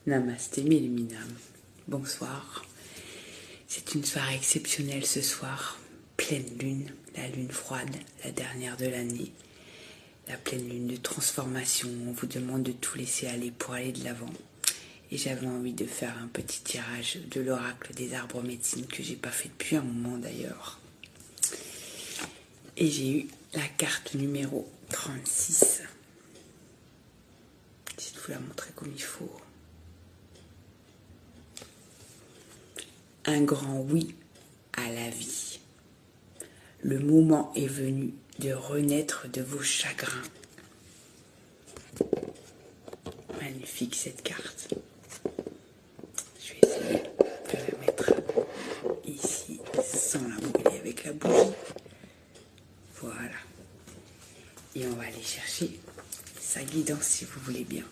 Namasté Milluminam. Bonsoir. C'est une soirée exceptionnelle ce soir. Pleine lune, la lune froide, la dernière de l'année. La pleine lune de transformation. On vous demande de tout laisser aller pour aller de l'avant. Et j'avais envie de faire un petit tirage de l'oracle des arbres médecine que j'ai pas fait depuis un moment d'ailleurs. Et j'ai eu la carte numéro 36. J'essaie de vous la montrer comme il faut. Un grand oui à la vie. Le moment est venu de renaître de vos chagrins. Magnifique cette carte. Je vais essayer de la mettre ici sans la brûler avec la bougie. Voilà. Et on va aller chercher sa guidance si vous voulez bien.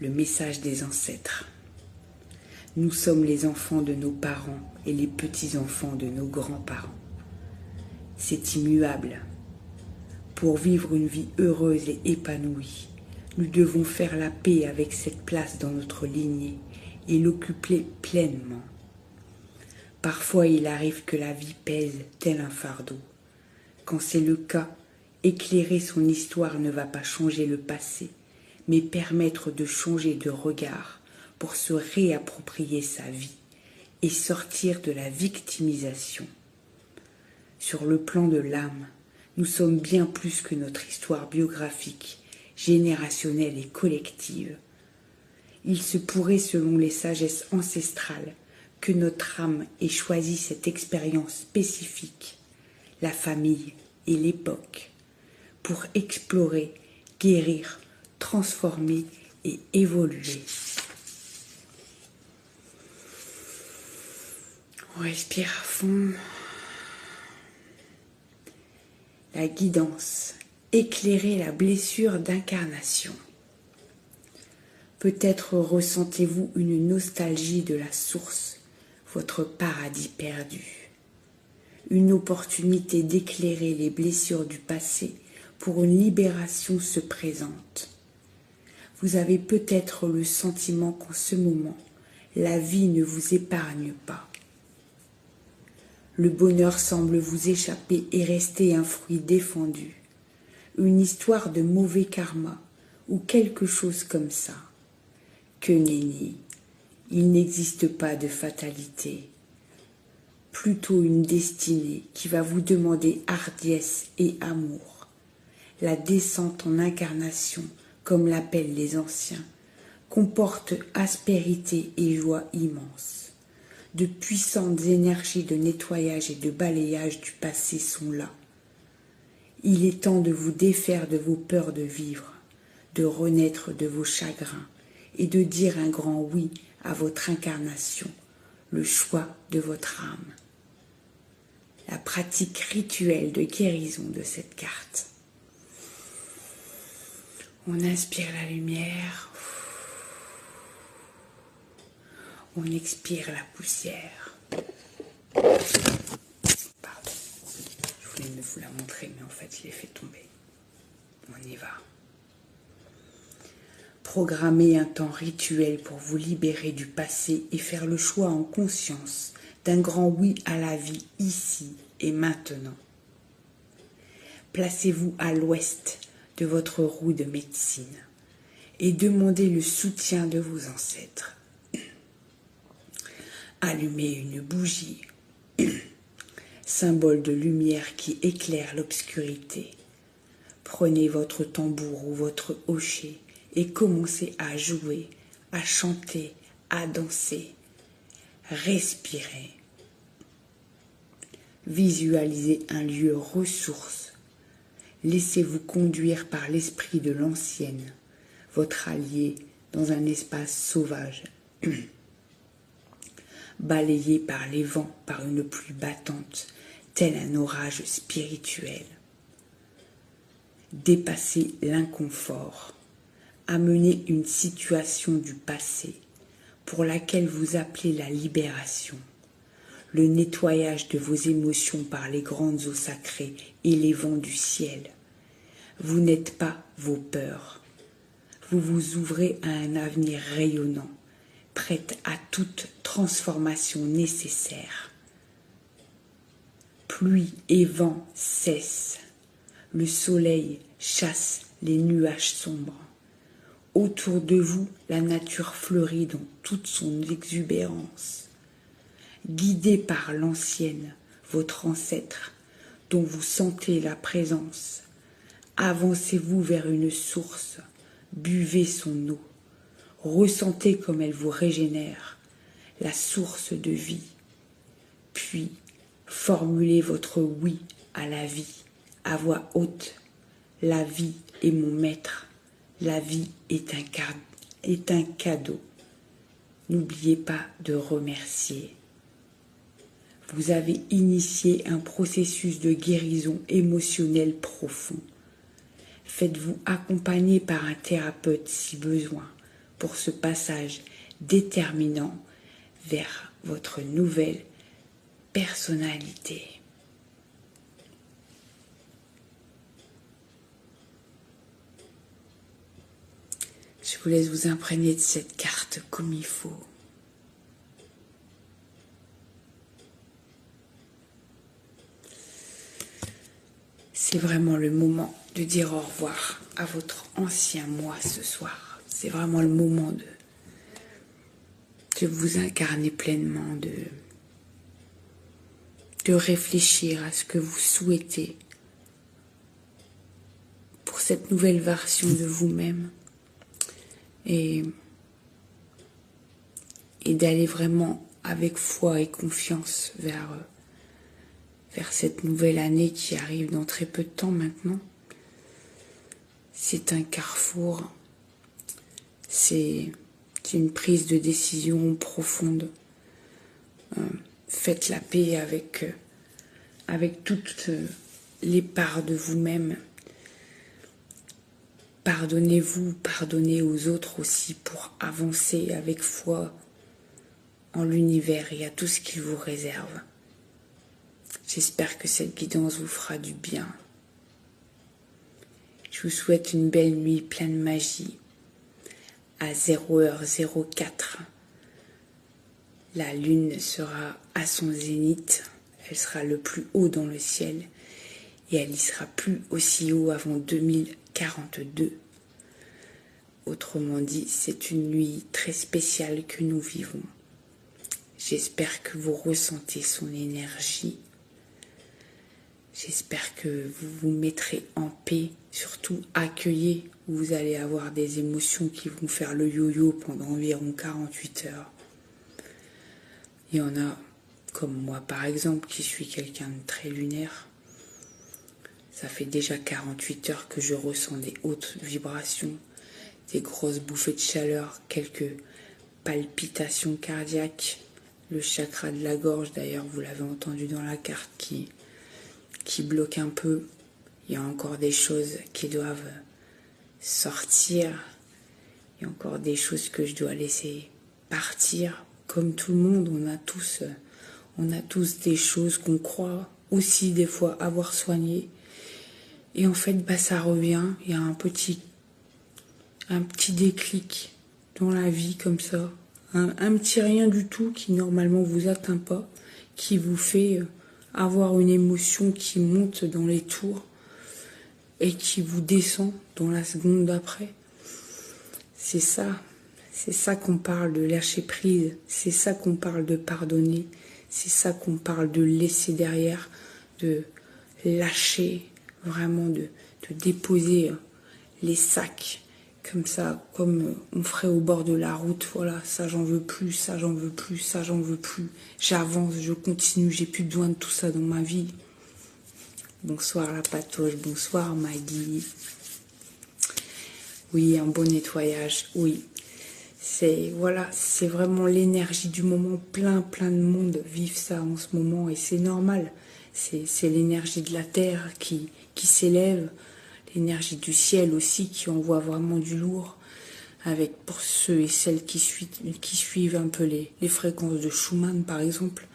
Le message des ancêtres. Nous sommes les enfants de nos parents et les petits-enfants de nos grands-parents. C'est immuable. Pour vivre une vie heureuse et épanouie, nous devons faire la paix avec cette place dans notre lignée et l'occuper pleinement. Parfois, il arrive que la vie pèse tel un fardeau. Quand c'est le cas, éclairer son histoire ne va pas changer le passé, mais permettre de changer de regard pour se réapproprier sa vie et sortir de la victimisation. Sur le plan de l'âme, nous sommes bien plus que notre histoire biographique, générationnelle et collective. Il se pourrait, selon les sagesses ancestrales, que notre âme ait choisi cette expérience spécifique, la famille et l'époque, pour explorer, guérir, transformer et évoluer. On respire à fond. La guidance, éclairer la blessure d'incarnation. Peut-être ressentez-vous une nostalgie de la source, votre paradis perdu. Une opportunité d'éclairer les blessures du passé pour une libération se présente. Vous avez peut-être le sentiment qu'en ce moment, la vie ne vous épargne pas. Le bonheur semble vous échapper et rester un fruit défendu, une histoire de mauvais karma ou quelque chose comme ça. Que nenni, il n'existe pas de fatalité, plutôt une destinée qui va vous demander hardiesse et amour. La descente en incarnation, comme l'appellent les anciens, comporte aspérité et joie immense. De puissantes énergies de nettoyage et de balayage du passé sont là. Il est temps de vous défaire de vos peurs de vivre, de renaître de vos chagrins et de dire un grand oui à votre incarnation, le choix de votre âme. La pratique rituelle de guérison de cette carte. On inspire la lumière. On expire la poussière. Pardon. Je voulais vous la montrer, mais en fait, je l'ai fait tomber. On y va. Programmez un temps rituel pour vous libérer du passé et faire le choix en conscience d'un grand oui à la vie ici et maintenant. Placez-vous à l'ouest de votre roue de médecine et demandez le soutien de vos ancêtres. Allumez une bougie, symbole de lumière qui éclaire l'obscurité. Prenez votre tambour ou votre hochet et commencez à jouer, à chanter, à danser. Respirez. Visualisez un lieu ressource. Laissez-vous conduire par l'esprit de l'ancienne, votre allié dans un espace sauvage. Balayé par les vents, par une pluie battante, tel un orage spirituel. Dépassez l'inconfort, amenez une situation du passé pour laquelle vous appelez la libération, le nettoyage de vos émotions par les grandes eaux sacrées et les vents du ciel. Vous n'êtes pas vos peurs. vous vous ouvrez à un avenir rayonnant, prête à toute transformation nécessaire. Pluie et vent cessent, le soleil chasse les nuages sombres. Autour de vous, la nature fleurit dans toute son exubérance. Guidé par l'ancienne, votre ancêtre, dont vous sentez la présence, avancez-vous vers une source, buvez son eau, ressentez comme elle vous régénère, la source de vie, puis formulez votre oui à la vie, à voix haute. La vie est mon maître, la vie est un cadeau. N'oubliez pas de remercier. Vous avez initié un processus de guérison émotionnelle profond. Faites-vous accompagner par un thérapeute si besoin pour ce passage déterminant vers votre nouvelle personnalité. Je vous laisse vous imprégner de cette carte comme il faut. C'est vraiment le moment de dire au revoir à votre ancien moi ce soir. C'est vraiment le moment de vous incarner pleinement, de réfléchir à ce que vous souhaitez pour cette nouvelle version de vous-même et d'aller vraiment avec foi et confiance vers cette nouvelle année qui arrive dans très peu de temps maintenant. C'est un carrefour, c'est une prise de décision profonde. Faites la paix avec toutes les parts de vous-même. Pardonnez-vous, pardonnez aux autres aussi pour avancer avec foi en l'univers et à tout ce qu'il vous réserve. J'espère que cette guidance vous fera du bien. Je vous souhaite une belle nuit pleine de magie. À 0h04, la lune sera à son zénith. Elle sera le plus haut dans le ciel et elle n'y sera plus aussi haut avant 2042. Autrement dit, c'est une nuit très spéciale que nous vivons. J'espère que vous ressentez son énergie. J'espère que vous vous mettrez en paix, surtout accueillez, où vous allez avoir des émotions qui vont faire le yo-yo pendant environ 48 heures. Il y en a, comme moi par exemple, qui suis quelqu'un de très lunaire. Ça fait déjà 48 heures que je ressens des hautes vibrations, des grosses bouffées de chaleur, quelques palpitations cardiaques, le chakra de la gorge d'ailleurs, vous l'avez entendu dans la carte, qui bloque un peu. Il y a encore des choses qui doivent sortir. Il y a encore des choses que je dois laisser partir. Comme tout le monde, on a tous des choses qu'on croit aussi des fois avoir soignées. Et en fait, ça revient. Il y a un petit déclic dans la vie comme ça. Un petit rien du tout qui normalement vous atteint pas, qui vous fait avoir une émotion qui monte dans les tours et qui vous descend dans la seconde d'après. C'est ça qu'on parle de lâcher prise, c'est ça qu'on parle de pardonner, c'est ça qu'on parle de laisser derrière, de lâcher, vraiment de déposer les sacs comme ça, comme on ferait au bord de la route. Voilà, ça j'en veux plus, ça j'en veux plus, ça j'en veux plus. J'avance, je continue, j'ai plus besoin de tout ça dans ma vie. Bonsoir la patoche, bonsoir Maggie. Oui, un bon nettoyage, oui. C'est vraiment l'énergie du moment, plein de monde vivent ça en ce moment et c'est normal. C'est l'énergie de la terre qui s'élève, l'énergie du ciel aussi qui envoie vraiment du lourd, avec pour ceux et celles qui suivent un peu les fréquences de Schumann par exemple.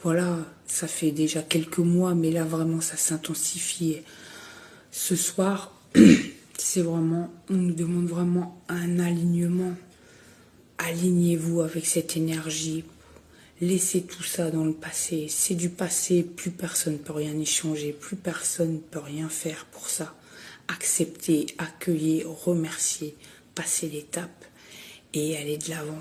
Voilà, ça fait déjà quelques mois, mais là vraiment ça s'intensifie. Ce soir, C'est vraiment, on nous demande vraiment un alignement. Alignez-vous avec cette énergie. Laissez tout ça dans le passé. C'est du passé, plus personne ne peut rien y changer, plus personne ne peut rien faire pour ça. Acceptez, accueillez, remerciez, passez l'étape et allez de l'avant.